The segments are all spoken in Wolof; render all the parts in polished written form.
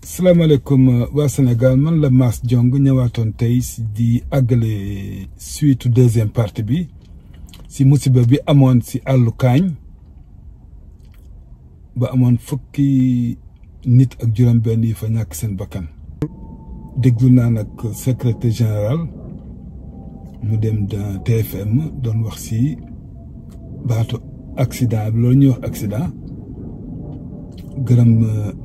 salaamaaleykum waa Sénégal man la Mass Diong ñëwaatoon tey di àggale suite deuxième partie bi si musiba bi amoon si àllu Kaañ ba amoon fukki nit ak juróom-benn yi fa ñàkk seen bakkan. déglu naa nag secrétaire général mu dem dans TFM doon wax si baatu accident bi loolu ñuy wax accident. gërëm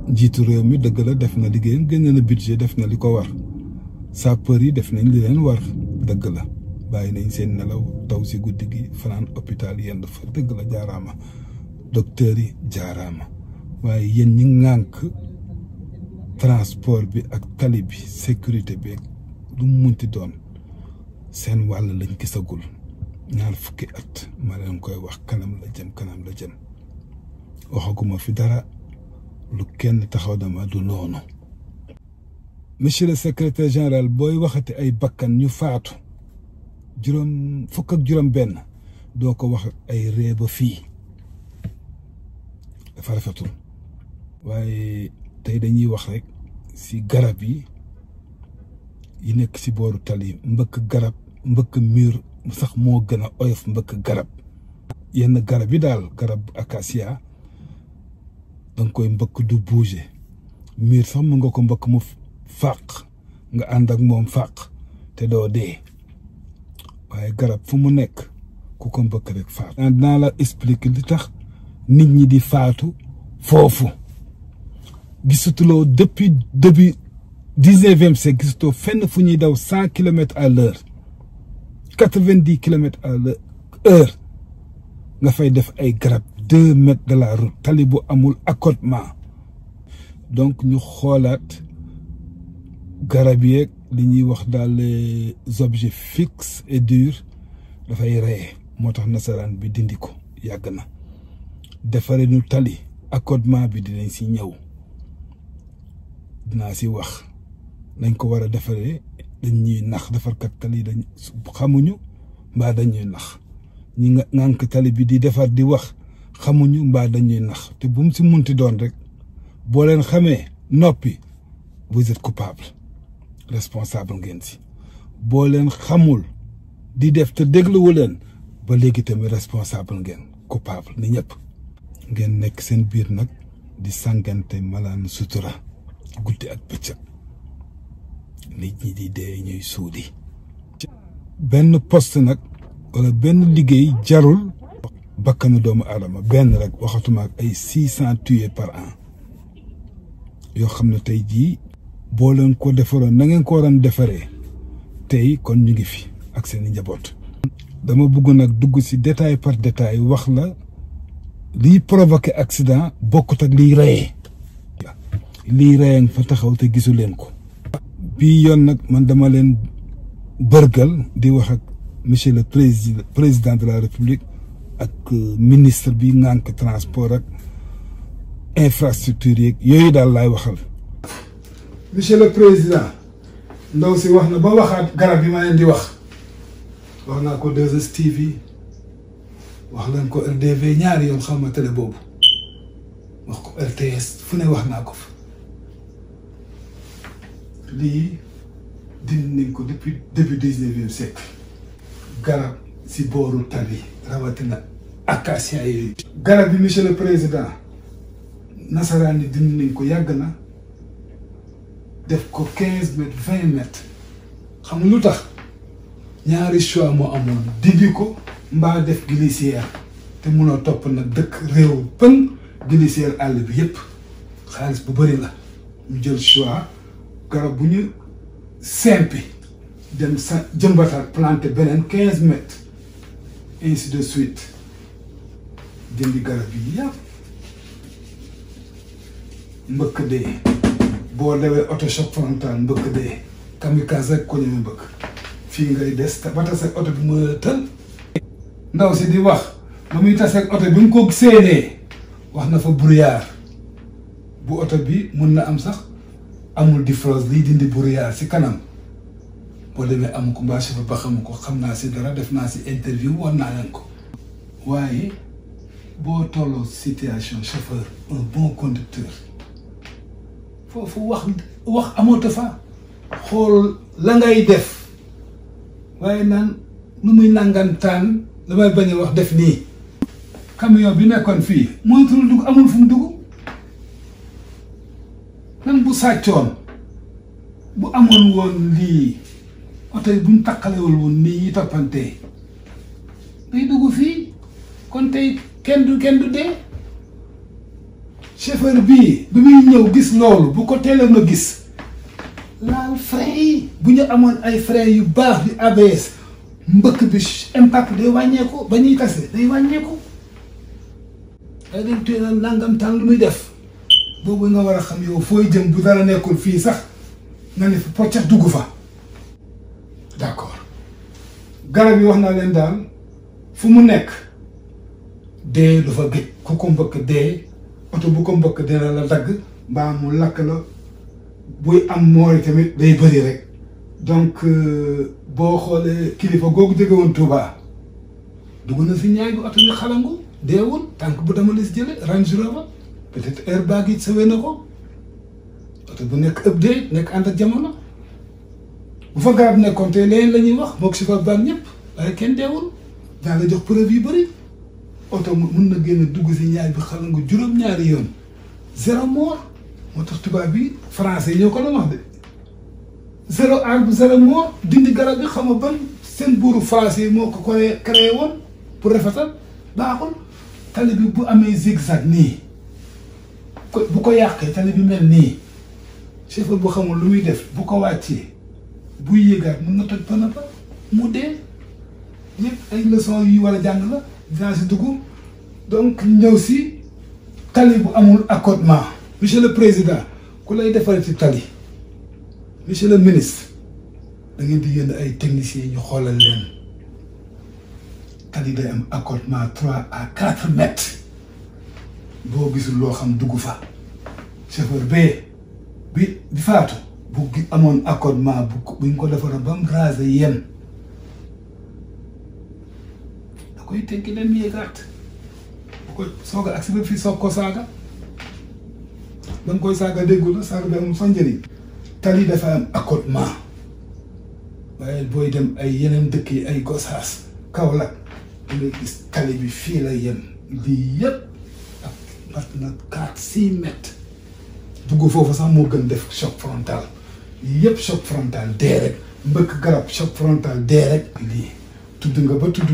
njiitu réew mi dëgg la def na liggéeyam génne na budget def na li ko war sapeur yi def nañ li leen war dëgg la bàyyi nañ seen nelaw taw si guddi gi fanaan hôpital yenn fa dëgg la jaaraama docteur yi jaaraama waaye yéen ñi ŋànk transport bi ak tali bi sécurité bi lu mu munti doon seen wàll lañ gisagul ñaar fukki at ma leen koy wax kanam la jëm waxaguma fi dara lu kenn taxaw dama du noonu. monsieur le secrétaire général booy waxati ay bakkan ñu faatu fukk ak juróom benn doo ko wax ay ree ba fii dafa rafetul waaye tey dañuy wax rek si garab yi nekk si booru tali mbëkk mur sax moo gën a oyof mbëkk garab yenn garab yi daal garab acacia danga koy mbëkk du bouger miir sax mën nga ko mbëkk mu fàq nga ànd ak moom fàq te doo dee waaye garab fu mu nekk ku ko mbëkk rek faatu. dinaa la expliquer li tax nit ñi di faatu foofu gisatuloo depuis début 19e siècle gisatoo fenn fu ñuy daw 100 kilomètres à l'heure 90 kilomètres à l'heure nga fay def ay garab 2 mètres de la route tali bu amul accotement donc ñu xoolaat garab yeeg li ñuy wax daal les objets fixes et durs dafay reye moo tax nasaraan bi dindi ko yàgg na defare nu tali accotement bi dinañ si ñëw dinaa si wax nañ ko war a defaree dañ ñuy nax defarkat tali dañ xamuñu mbaa dañuy nax ñi nga ŋànk tali bi di defar di wax xamuñu mbaa dañuy nax te bu mu si munti doon rek boo leen xamee noppi vous êtes coupable responsable ngeen si boo leen xamul di def te dégluwu leen ba léegi tamit responsable ngeen coupable ni ñëpp ngeen nekk seen biir nag di sàngante malaan sutura guddi ak bëccëg nit ñi di dee ñuy suudi benn poste nag wala benn liggéey jarul bakkanu doomu aadama benn rek waxatuma ak ay 600 tués par an yoo xam ne tey jii boo leen ko defaroon na ngeen ko waroon defaree tey kon ñu ngi fi ak seeni njaboot. dama bëgg nag dugg ci détail par détail wax la liy provoqué accident bokkut ak liy reyee. liy reyee nga fa taxaw te gisu leen ko. bii yoon nag man dama leen bërgal di wax ak monsieur le président de la république ak ministre bi ngànk transport ak infrastructure yeeg yooyu daal laay waxal. monsieur le président ndaw si wax na ba waxaat garab yi ma leen di wax naa ko 2STV wax leen ko RDV ñaari yoon xam ma télé boobu wax ko RTS fu ne wax naa ko fa lii dindi nañ ko depuis début 19e siècle garab si booru tali rawatina acacia yooyu. garab bi monsieur le président nasaraan yi dindi nañ ko yàgg na def ko 15 mètres 20 mètres xam nga lu tax ñaari choix moo amoon dindi ko mbaa def glissière te munoo topp nag dëkk réew pëng glissière àll bi yépp xaalis bu bëri la ñu jël choix garab bu ñu simpi dem sa jëmbataat planté beneen 15 mètres ainsi de suite dindi garab yi yëpp mbëkk dee boo dewee auto choc frontal mbëkk dee kamikaze rek ko ñëme mbëkk fii ngay des ba taseeg oto bi mu tël ndaw si di wax ba muy taseeg oto bi nga ko séenee wax na fa brouillard bu oto bi mun na am sax amul différence liy dindi brouillard si kanam boo demee amu ko mbaa chauffeur ba xamu ko xam naa si dara def naa si interview woon naa leen ko waaye boo tolloo situation chauffeur un bon conducteur foofu wax amatu fa xool la ngay def waaye naan nu muy nangantaan damay bañ a wax def nii. camion bi nekkoon fii moytul dugg amul fu mu dugg nan bu sàccoon bu amoon woon lii oto yi buñ takkalewul woon nii yi toppantee day dugg fii kon tey kenn du dee. chauffeur bii bi muy ñëw gis loolu bu ko teeloon a gis laal frein yi bu ñu amoon ay frein yu baax yu ABS mbëkk bi impact day wàññeeku ba ñuy tase day wàññeeku. day dem téye na nangam tànn lu muy def boobu nga war a xam yow fooy jëm bu dara nekkul fii sax nga ne fi poccax dugg fa. d'accord garab yi wax naa leen daal fu mu nekk dee du fa gëj ku ko mbëkk dee. oto bu ko mbëkk dina la dagg mbaa mu lakk la buy am moori tamit day bëri rek donc boo xoolee kilifa googu jóge woon Touba dugg na si ñaay bi oto bi xalangu deewul tànk bu dama lis jële Range Rover peut-être airbag yi sawee na ko oto bu nekk update nekk ànd ak jamono bu fa garab nekkoon te leneen la ñuy wax moog si fa baag ñëpp waaye kenn deewul daa la jox preuve yu bëri. oto mun na génn dugg si ñaar bi xalangu juróom-ñaari yoon 0 mort moo tax tubaab bi français yi ñoo ko doon wax de 0 arbre 0 mort dindi garab bi xam nga ban seen buuru français yi moo ko créé woon pour rafetal baaxul. tali bi bu amee zigzag nii bu ko yàqee tali bi mel nii chauffeur bu xamul lu muy def bu ko wàccee buy yéegaat mën na toj ba na ba mu dee yëpp ay leçons yu war a jàng la. dinaa si dugg donc ñëw si tali bu amul accotement. monsieur le président ku lay defal ci tali monsieur le ministre da ngeen di yéen ay techniciens ñu xoolal leen tali day am accotement 3 à 4 mètres boo gisul loo xam dugg fa chauffeur bi faatu bu amoon accotement buñ ko defaroon ba mu rasé yem. koy tekki dem yéegaat bu ko soog a agsi ba fii soog ko saaga ba nga koy saaga déggu la saaga bi amul fa njëriñ. tali dafa am accotement waaye booy dem ay yeneen dëkk yi ay Gosaas Kaolack da ngay gis tali bi fii la yem lii yëpp ak mat na 4-6 mètres dugg foofu sax moo gën def choc frontal yëpp choc frontal dee rek mbëkk garab choc frontal dee rek. lii tudd nga ba tudd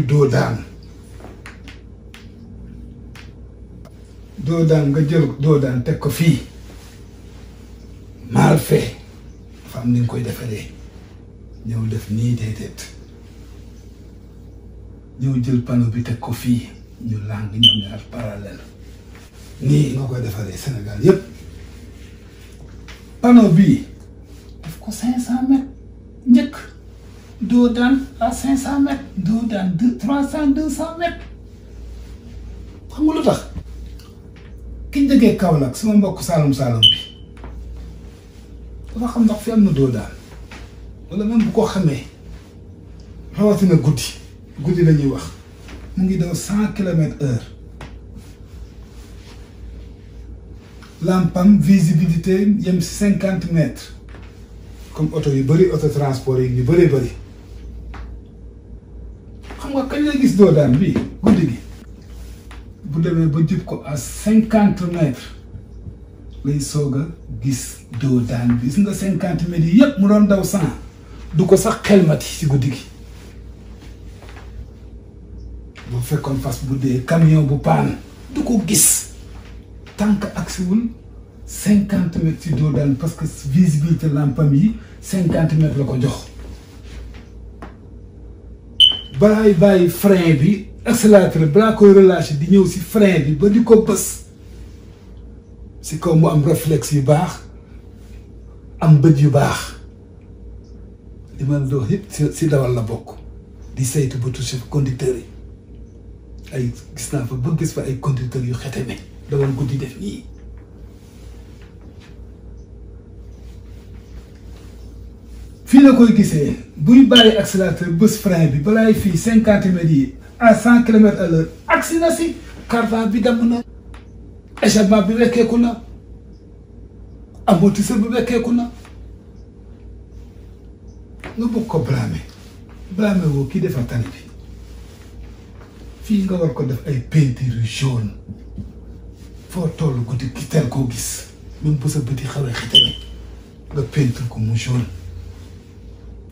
doo daan nga jël doo daan teg ko fii mal fait dafa am ni nga koy defaree ñëw def nii déedéet ñëw jël panneau bi teg ko fii ñu làng ñoom ñaar parallèle nii nga koy defaree Sénégal yépp panneau bii daf ko 500 mètres njëkk doo daan à 500 mètres doo daan 200 mètres xam nga lu tax ki jógee Kaolack sama mbokk Saalum bi dafa xam ndax fi am na doo daan wala même bu ko xamee rawatina guddi la ñuy wax mu ngi daw 100 km/h lampam visibilité yem 50 mètres comme oto yu bëri auto transport yi ñu bëree bëri xam nga kañ la gis doo daan bii guddi gi bu demee ba jub ko à 50 mètres lay soog a gis doo daan bi gis nga 50 mètres yi yëpp mu doon daw 100 du ko sax xelmati si guddi gi bu fekkoon fas bu dee camion bu paan du ko gis tant que agsiwul 50 mètres si doo daan parce que visibilité lampam yi 50 mètres la ko jox balaay bàyyi frein bi accélérateur balaa koy relâché di ñëw si frein bi ba di ko bës si kaw mu am réflexe yu baax am bët yu baax li ma dox yëpp si dawal la bokk di saytu ba touché conducteurs yi ay gis naa fa ba gis fa ay conducteurs yu xeteme dawal guddi def nii fii la koy gisee buy bàyyi accélérateur bës frein bi balaay fii 50 mètres yi à 100 km/h agsi na si cardan bi damm na échappement bi wekkeeku na amortisseur bu bekkeeku na nga bëgg ko blâmer woo kii defar tali bi fii nga war ko def ay peinture yu jaune foo toll guddi ki teel koo gis même bu sa bëti xawee xitami nga peinture ko mu jaune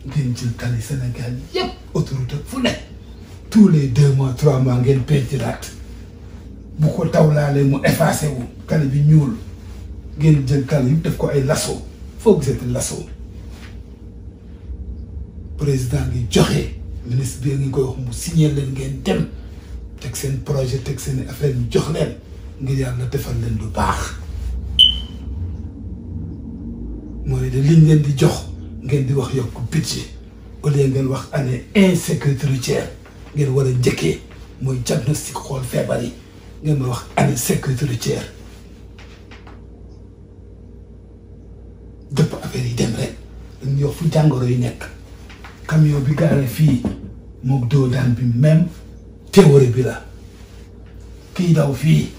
ngeen jël tali Sénégal yépp autoroute fu ne tous les 2 mois 3 mois ngeen peinturaat bu ko tawlaalee mu effacé wu tali bi ñuul ngeen jël tali yi def ko ay lasso foo gisati lasso président ngi joxe ministre bi ngi koy wax mu signé leen ngeen dem teg seen projet teg seen affaire ñu jox leen ngir yàlla defal leen lu baax mooy de liñ leen di jox ngeen di wax yokk budget au lieu ngeen wax année insécurité routière ngeen war a njëkkee mooy diagnostic xool feebar yi ngeen ma wax année sécurité routière dëpp affaire yi dem rek dañuy wax fu jàngoro yi nekk camion bi gaaree fii mook doo daan bi même théorie bi la kii daw fii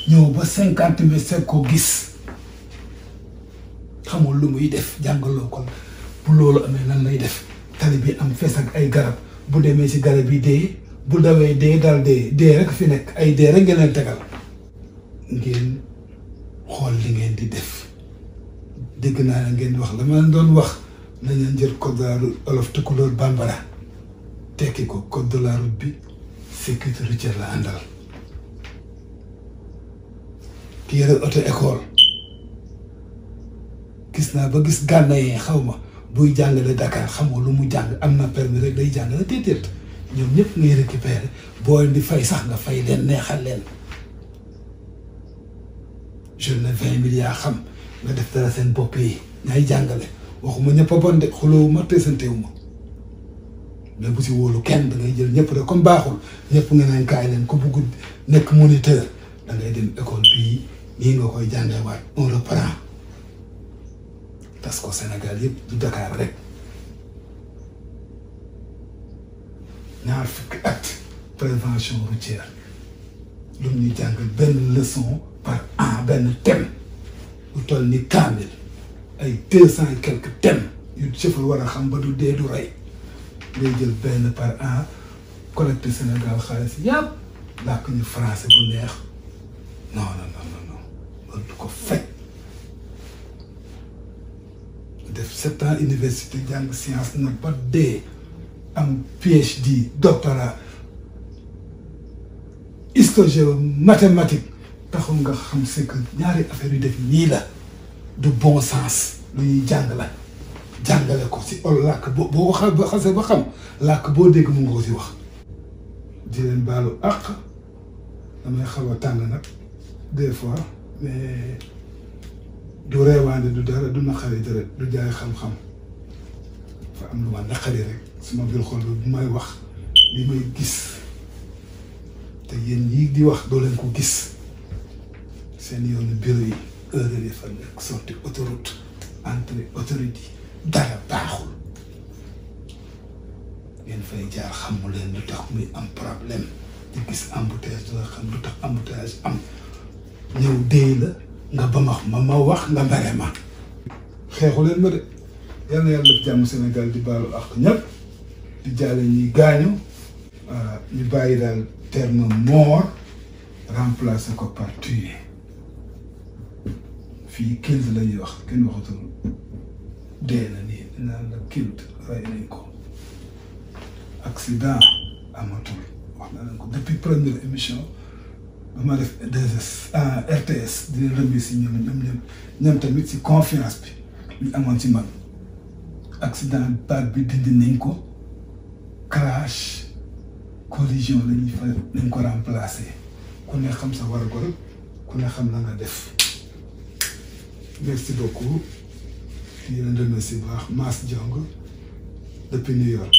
ñëw ba 50 mètres ko gis xamul lu muy def jàngaloo ko bu loolu amee nan lay def tali bi am fees ak ay garab bu demee ci garab yi dee bu dawee dee dal dee rek fi nekk ay dee rek ngeen leen tegal ngeen xool li ngeen di def dégg naa ne ngeen wax la ma leen doon wax nañ leen jël code de la route olof tukulóor bambara tekki ko code de la route bi sécurité routière la àndal ki yore auto école gis naa ba gis gànnayee xaw ma buy jàngale Dakar xamoo lu mu jàng am na permis rek day jàngale déedéet ñoom ñëpp ngay récupérer boo di fay sax nga fay leen neexal leen jeune 20 milliards xam nga def dara seen bopp yi ñaay jàngale waxuma ñëpp a bon de xulóowuma teesantewuma mais bu si wóolu kenn da ngay jël ñëpp rek comme baaxul ñëpp nga naan kaay leen ko bugg nekk moniteur da ngay dem école bii nii nga koy jàngee waat on reprend parce que Sénégal yëpp du Dakar rek ñaar fukki at prévention routière lu ñuy jàngal benn leçon par an benn thème lu toll ni kaamil ay 200 et quelques thèmes yu chauffeur war a xam ba du dee du rey ngay jël benn par an collecté Sénégal xaalis yàpp làkk ñu français bu neex non loolu du ko fekk def 7 ans université jàng science nag ba dee am PhD doctorat histoire mathématique taxul nga xam c'est que ñaari affaire yu def nii la du bon sens lu ñuy jàng la jàngale ko si ol làkk boo xasee ba xam làkk boo dégg mu nga ko si wax di leen baalu àq damay xaw a tàng nag des fois mais du reewaande du dara du naqari dara du jaay xam-xam fa am lu ma naqari rek suma biir xol bu may wax li may gis te yéen ñii di wax doo leen ko gis seen yoonu bureau yi heure yi fa nekk sorti autoroute entrée autorité dara baaxul ngeen fay jaar xamu leen lu tax muy am problème di gis embouteillage dina xam lu tax embouteillage am ñëw déy la nga ba ma wax nga mbare ma xeexu leen ma de yal na yàlla def jàmm Sénégal di baalu ak ñëpp di jaale ñuy gaañu ñu bàyyi daal terme mort remplacer ko par tué fii kilt la ñuy wax kenn waxatul dee na nii naan la kilt rey nañ ko accident amatul wax na leen ko depuis première émission ba ma def RTS di leen remercier ñoom tamit si confiance bi ñu amoon ci man accident baat bi dindi nañ ko crash collision lañuy fa nañ ko remplacer ku ne xam sa war a gor ku ne xam la nga def merci beaucoup di leen remercier bu baax Mass Diong depuis New York